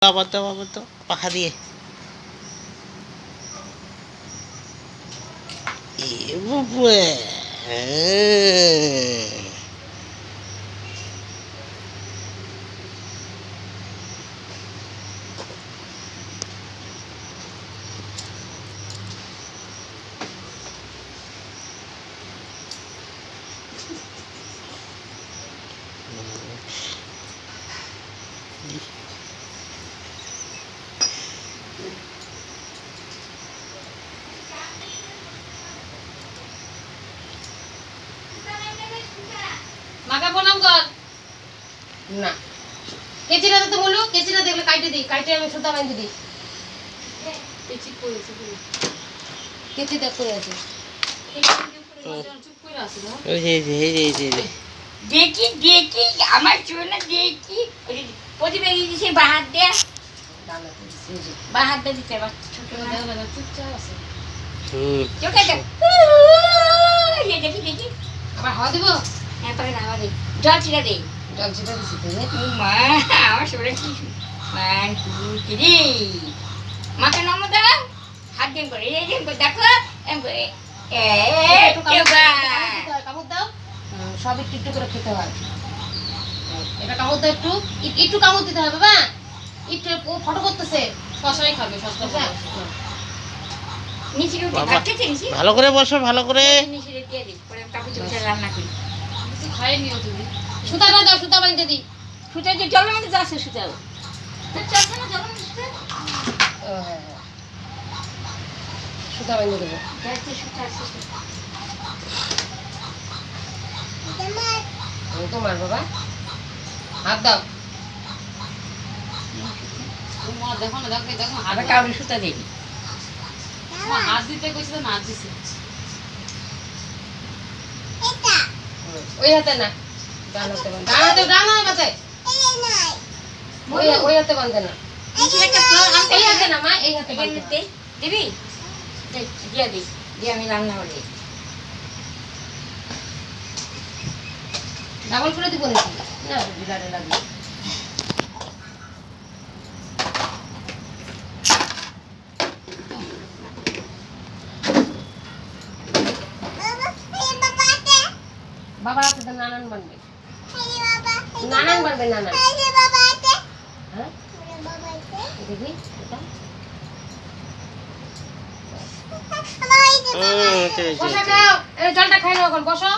আবার তো পাখা দিয়ে এ বাবা মাকা প্রণাম কর না কেচিটা তো বলো কেচিটা দেখলে কাটে দিই কাটে আমি সুতা বাঁধি দিই কেচি পড়েছে কেচি দেখ করে আছে চুপ করে আছে না দেখি দেখি আমার চুনা দেখি প্রতিবেদী দিছে বাহাত দে বাহাত দে দিতে ছোট চুপচাপ আছে চোখে দেখ দেখি দেখি আবার হাওয়া দিব এরপরে হাওয়া দে জল ছিটা দে জল ছিটা দিছি তো মা আমার শরীরে কি মান কি মাকে নম দাও হাত দিন করে এই দিন দেখো কামড় দাও সব একটু একটু করে খেতে হয় এটা কামড় দাও একটু একটু কামড় দিতে হবে বা একটু ফটো করতেছে শশাই খাবে শশা নিচে রুটি খাচ্ছে নিচে ভালো করে বসো ভালো করে নিচে দিয়ে দিই পরে কাপড় চোপড় রান্না করি কিছু খাই নিও তুমি সুতাটা দাও সুতা বাঁধতে দিই সুতা যে জলের মধ্যে যাচ্ছে সুতাও চলছে না জলের মধ্যে সুতা বাঁধতে দেবো যাচ্ছে সুতা আছে তোমার বাবা হাত দাও দেখো না দেখো দেখো আবার কাউরি সুতা দিই হাত দিতে কইছিল না হাত দিছে ওই হাতে না ডান হাতে বাঁধে ওই হাতে বাঁধে না এই হাতে না মা এই হাতে বাঁধে দিবি দিয়ে দিই দিয়ে আমি রান্না করি ডাবল করে দিব নাকি না বিলারে লাগবে বাবা আছে তো নানান বানবে নানান বানবে নানান হ্যাঁ দেখি বসা খাও জলটা খাই নাও এখন বসো